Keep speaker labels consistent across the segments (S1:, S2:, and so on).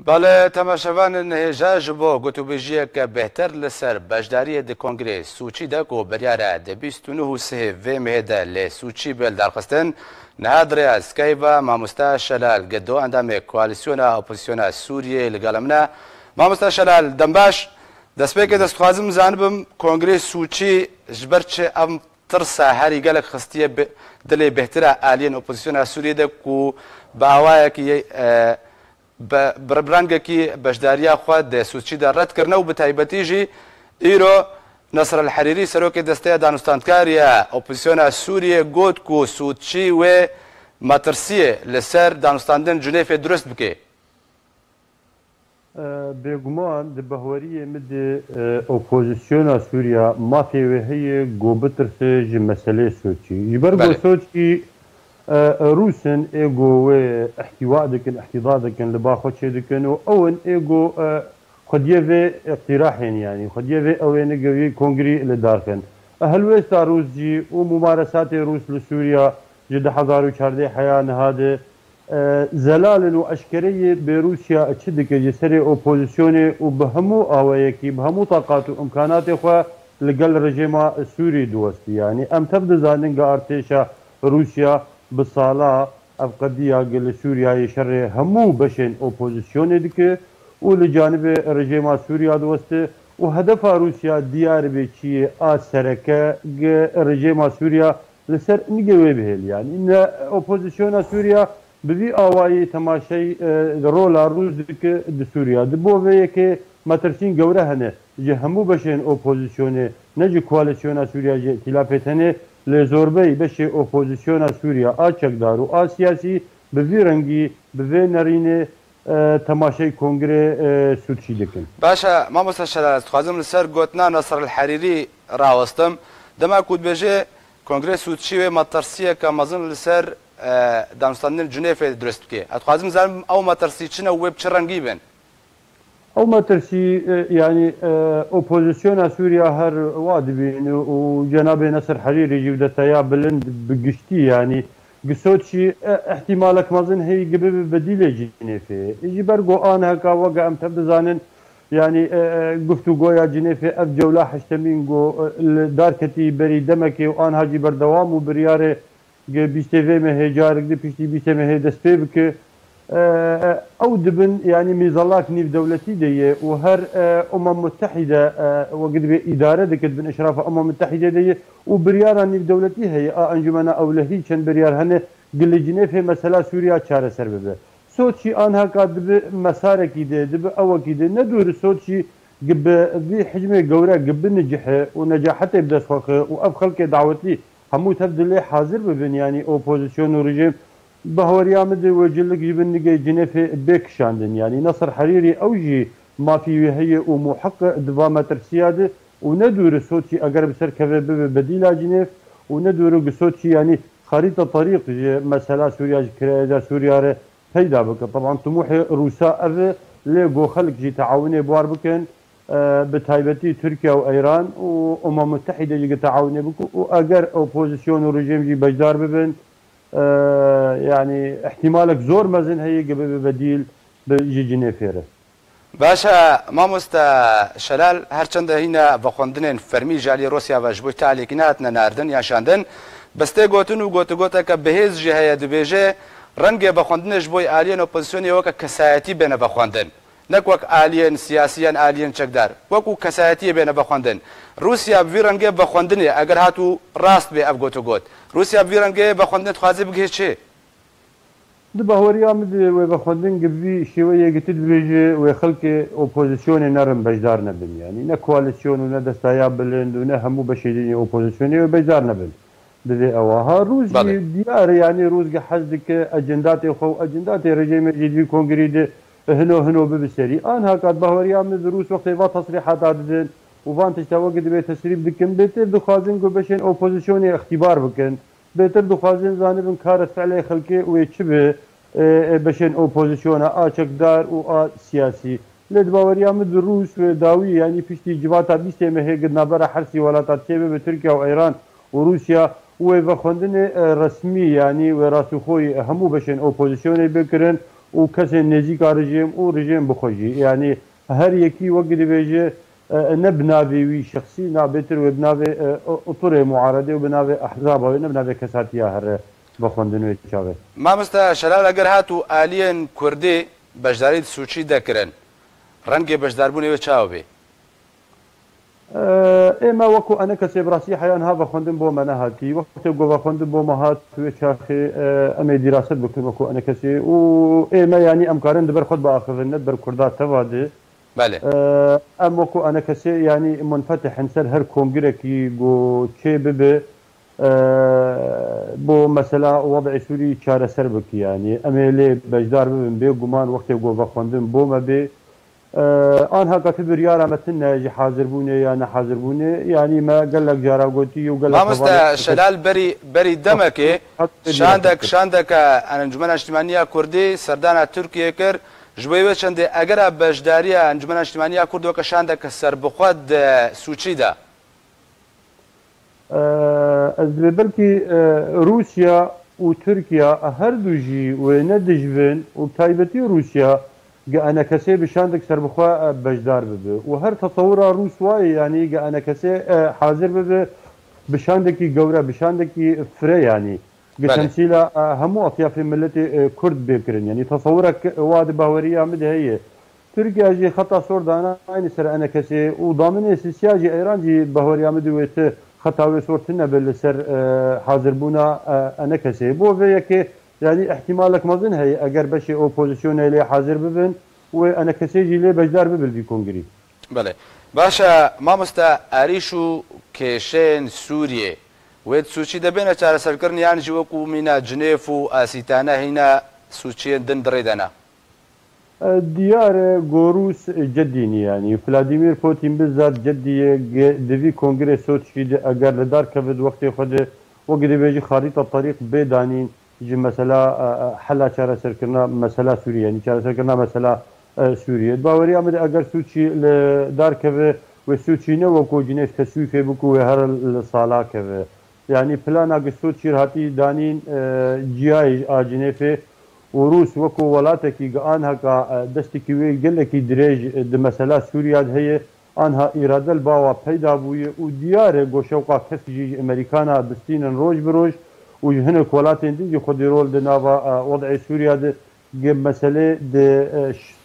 S1: بله تماشاوان نهجاج بو گوتوبیجیه که بهتر لسر بجداری د کنگره سوچی ده کو بریاره د 29 سه و مهده ل سوچی بل درخستن نهاد ریاض کیبا ماموستا شلال گدو اندام کوالیسیون اپوزیسیون سوریه لگالمنا ماموستا شلال دنباش دسپیک دست خوازم زانبم کنگره سوچی جبرچ ام ترسا هری گلک خستیه دل بهتره آلین اپوزیسیون سوریه ده کو باوای کی بربرانگەکی بەشداریە خوا دە سوچیدا ڕەتکردنە و بەتایبەتیژی ئیرۆ نەسر الحەریری سەرۆکی دەستەیە دانوستاندکاریە ئۆپۆزیسیۆنە سووریە گوت و سوچی وێ مەترسیە لەسەر دانوستاندن جنێفێ دروست بکێ
S2: بێگومان بەهوەریە مد ئۆپۆزیسیۆنە سووریا مافێوێ هەیە گۆ بترسێ ji مەسەلەی سوچی ji ber گۆ سوچی روسن ايجو احتواء دكن احتضاء دكن لباخو تشي دكن واون ايجو خديه اقتراح يعني خديه اوين قوي كونغري لداركن هلويست روسجي وممارسات روس لسوريا جد 1014 حيان هذا زلال واشكريه بروسيا تشدك جسري اوبوزيسيوني وبهمو اويكي بهمو طاقات وامكانات اخوه لقل رجيم السوري دوستي يعني ام تبدا زانن ارتيشا روسيا بصالا افقديا قل سوريا شر همو بشن اوبوزيسيون ديك ولجانب رجيم سوريا دوست وهدف روسيا ديار بيشي اسركه رجيم سوريا لسر نيجي بهل يعني ان اوبوزيسيون سوريا بذي اواي تماشي رولا روس ديك سوريا دبو كي مترسين جورهنه همو بشن اوبوزيسيون نجي كواليسيون سوريا ائتلافاتنه لزوربي بشي اوبوزيسيون سوريا اچكدار و سياسي بفيرنجي بفينرين تماشي كونغري سوتشي دكن
S1: باشا ما مستشار تخازم لسر قوتنا نصر الحريري راوستم دما كود بيجي كونغري سوتشي مترسيه كمازن لسر دانستاندن جنيف درست بكي اتخازم زعما او مترسي چنه ويب چرنگي بن
S2: او ما ترسي يعني اوبوزيسيون سوريا هر وادبين وجناب نصر حريري جودتها بلند بقشتي يعني قصوتشي احتمالك مازن هي قبل بديل جنيفي يجي برقو انا هكا وقع ام تبدزانن يعني قفتو قويا جنيفي اف جولا حشتمين قو داركتي بري دمكي وان هاجي بردوام وبرياري بيستيفي مهجارك دي بيشتي بيستي مهي دسبي بك او دبن يعني ميزالات نيف دولتي دي وهر متحده وقد اداره دكت بن اشراف متحده دي وبريار نيف دولتي هي انجمنا اولهي كان بريار هن قل جنيف مساله سوريا چاره سر ببه سوتشي انها قد مسارك دي دب او كده ندور سوتشي قب ذي حجمه جوره قب نجح ونجاحته بدسخ واف خلق دعوتي همو تبدل حاضر ببن يعني اوبوزيسيون ورجيم بهوريا مد وجلك جبن جنيف بيك شاندن يعني نصر حريري اوجي ما في هي ومحقق دفامة السيادة وندور صوتي اقرب سر كذا بديلة جنيف وندور صوتي يعني خريطة طريق مسألة سوريا كريدا سوريا هيدا بك طبعا طموح روسا ليجو خلق جي تعاوني بوار بكن بتايبتي تركيا وايران متحدة جي تعاوني بك واقر اوبوزيسيون ورجيم جي بجدار ببن يعني احتمالك زور مازن هي قبل بديل بيجي جنيفيره
S1: باشا ماموستا شلال هرچند هنا بخوندن فرمي جالي روسيا واجبو تعليقناتنا ناردن يا شاندن بس تيغوتن وغوتغوتا كبهز جهه دبيجه رنگ بخوندن جبوي الين اوبوزيسيون وك كسايتي بين بخوندن نكوك الين سياسيا الين چكدار وكو كسايتي بين بخوندن روسيا بفيرنگ بخوندن اگر هاتو راست به افغوتغوت روسيا بفيرنگ بخوندن تخازي بگه چه
S2: دبهوريا مد وبخوندن قبي شويه قلت بيجي وخلق اوبوزيسيون نرم بجدار نبن يعني نا كواليسيون ونا دستايا بلند ونا همو بشيدين اوبوزيسيون وبجدار نبن بدي اواها روز ديار يعني روز حزدك اجندات خو اجندات رجيم جديد كونغري هنو ببسري انا هكاد بهوريا من روس وقت فات تصريحات عددن وفان تشتوقد بي تسريب دكن بيتر دخازن قو بشن اوبوزيسيون اختبار بكن بيتر دخازن زانبن كارت فعلي خلقي ويتشبه بشن اوبوزيسيون اچكدار و سياسي لد بهوريا من روس وداوي يعني بيشتي جباتا بيستي مهي قد نابرا حرسي ولاتات شبه بتركيا وايران وروسيا وفخوندن رسمي يعني وراسخوي همو بشن اوبوزيسيون بكرن و کەسێ نێزیکا ڕژێم و ڕژێم بخۆژی یعنی هەر یەکی وەک دەبێژێ نە بناوێوی شخصی نابێتتر وێ بناوێ ئۆتۆرێ معارەدێ و بناوێ ئەحزابەوەی نەبناوێ کەساتیا هەرە بە خوێندنوێ چاوێ
S1: مامۆستا شەلال ئەگەر هات و ئالیەن کوردی بەشداری سوچی دەکردن ڕەنگێ بەشداربوونەوە چاو بێ
S2: ئێمە وەکو ئەنە کەسێ بڕاستی حیان ها بە خوێندن بۆ مە نەهاتی وەختێ گۆ بە خوێندن بۆ مەهات توێ چاخێ ئەمێ دیراست بکرد وەکو ئەنە کەسێ و ئێمە ینی ئەمکارن دەبەر خۆت بە ئاخرنت بەر کووردا تەوادێ ئەم وەکو ئەنە کەسێ ینی منفتحن سەر هەر کۆنگرێکی بۆ چێ ببێ بۆ مەسەلا وەضعی سووری چارەسەر بکە ینی ئەمێ لێ بەشدار ببن بێ گومان وەختێ گۆ بە خوێندن بۆمە بێ آنها کەت بریارە مەتن نەژی حاضربوونێ یا نەحاضربوونێ ینی مە گەلک جاراگۆتی و گەل
S1: مامۆستا شەلال بەری دەمەکێ شاندەکە ئەنجومەن نیشتیمانیە کوردی سەردانە تورکیە کرد ژبەوە چەندێ ئەگەرە بەشداریە ئەنجومەن نیشتیمانیە کوردەوەکە شاندەکە سەربخوات سوچیدا
S2: ئەس دەبێ بەلکی رووسیا و تورکیا هەردووژی وێنە دژبن و تایبەتی رووسیا ئەنە کەسێ بشاندێک سەربخوا بەشدار ببێ و هەر تەسەورا رووس وایە ینی ئەنە کەسێ حاضر ببێ بشاندێکی گەورە بشاندێکی فرە ینی گەتەمسیلە هەموو ئەطیافی ملەتی کورد بێکردن ینی تەسەورە وا باوەری ئامد هەیە تورکیاژی خەتا سۆردانە ئاینی سەر ئەنە کەسێ و دامنێ سیاسیاژی ئەیرانجی بەهۆری ئامدوێتە خەتاوێ سۆرتن نەبێت لەسەر حاضربوونا ئەنە کەسێ بۆ vەیەکێ ینی احتیمالك مەزن هەیە ئەگەر بەشی ئۆپۆزیسیۆنە لێ حاضر ببن و ئەنە کەسێژی لێ بەشدار ببردی کۆنگری
S1: بڵێ باشە مامۆستا ئاریش و کێشێن سووریێ وێت سوچی دەبێنە چارەسەرکردن یانجی وەکو مینە جنێف و ئاسیتانە هینە سوچیە دن دڕێدەنا
S2: دیارە گۆروس جددینی ینی فلادیمیر پۆتین بزات جددیە دەوی کۆنگرێ سۆچی ئەگەر لەدار کەوت وەختی خۆدێ وەک دەبێژی خاریتە طریق بێدانین جي مثلا حلا چارەسەرکردنا مەسەلا سووریە ینی چارەسەرکردنا مەسەلا سووریە باوەری ئەمە ئەگەر سوچی لە دارکەوێ و سوچینە وەکۆ جنێف تەسوی فێ بکو هەر لە ساڵاکەوێ ینی پلان ئاگە سوچی هاتی دانین جیای ئاجنێفێ و رووس وەکو وڵاتێکی گەئان هەکا دەستێکی وێ گەلێکی درێژ مەسەلا سووریات هەیە ئانها ئیرادەل باوە پەیدا بوویە و دیارە گۆشەوقا کەسیژی ئەمریکانە بستینن ڕۆژ بڕۆژ و هناك ولاتين دي خدي رول دنافا وضع سوريا دي مسألة دي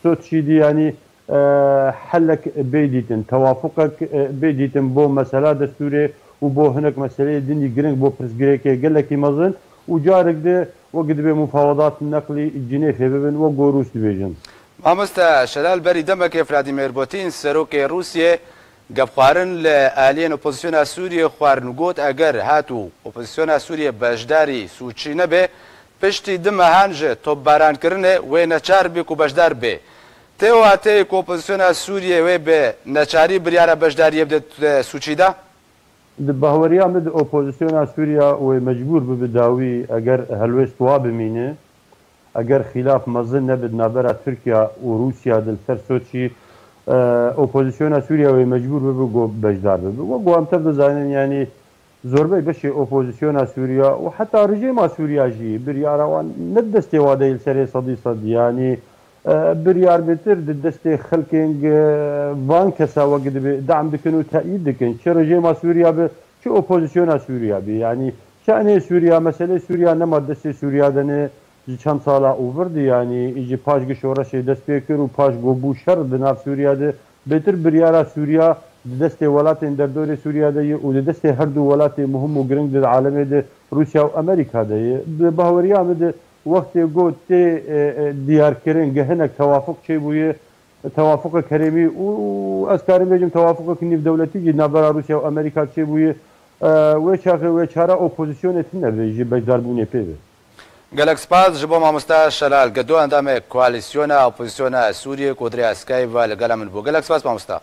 S2: سوتشي دي يعني حلك بيديتن توافقك بيديتن بو مسألة دستوري وبو هناك مسألة دني جرينج بو برسجريك قال لك مازن وجارك دي وقد بمفاوضات النقلي جنيف ببن وقوروس ديفيجن.
S1: مامۆستا شەلال بەری دەمەکێ ڤلادیمیر پۆتین سەرۆکی رووسیە گەپخوارن لە ئالیەن ئۆپۆزیسیۆنا سووریە خواردنگوت ئەگەر هاتوو ئۆپۆزیسیۆنا سووریە بەشداری سوچی نەبێ پشتی دمە هەنجە تۆپبارانکردنێ وێ نەچار بێک و بەشدار بێ تێواتەیە ئۆپۆزیسیۆنا سووریە وێ بێ نەچاری بریارە بەشداریە بدێت سوچیدا
S2: باوەریان بد ئۆپۆزیسیۆنا سووریا وێ مەجبور ببێ داوی ئەگەر هەلوێست وا بمینێ ئەگەر خلاف مەزن نەبێت نابەرە تورکیا و رووسیا دلسەر سۆچی ئۆپۆزیسیۆنا سووریا وێ مەجبور ببێ گۆ بەشدار ببێ وە گوامتە بزانن ینی زۆربەی بەشی ئۆپۆزیسیۆنا سووریا و حتا ڕژێما سووریاژی بریاراوان نەدەستێ وادەیل سەرێ سەدی سەدیانی بریار بێتر دەستێ خەلکێنگ وان کەساوە دەبێ دام دکن و تەئید دکن چه ڕژێما سووریا بێ چه ئۆپۆزیسیۆنا سووریا بێ ینی شانێ سووریا مەسەلەی سووریا نەما دەستێ سووریا دەنێ چەند ساڵا ئوڤردی ینی ئیجی پاش گەشۆڕەشێ دەست پێ کرد و پاش گۆبوو شەڕ دناو سووریا دێ بێتر بریارە سووریا دەستێ وڵاتێن دەردۆری سووریا دەیە و دەستێ هەردوو وڵاتی مهم و گرنگ دە عالەمێ دێ رووسیا و ئەمریکا دەیە باوەریان دێ وەختێ گۆ تێ دیارکردن گەهنە توافق چێ بوویە توافق کەرێمی و ئەسکارم بێژم توافقێکی نێودەوڵەتیی نابەرا رووسیا و ئەمریکا چێ بوویە وێ چاخێ وێ چارە ئۆپۆزیسیۆنێت نەبێژی بەشداربوونێ پێ بێ
S1: گەلک سپاس ji bo mamosta Şelal Gedo endamê koalîsyona opozîsyona Sûriyê Kodrê Eskayê ve li gela min bû gelek spas mamosta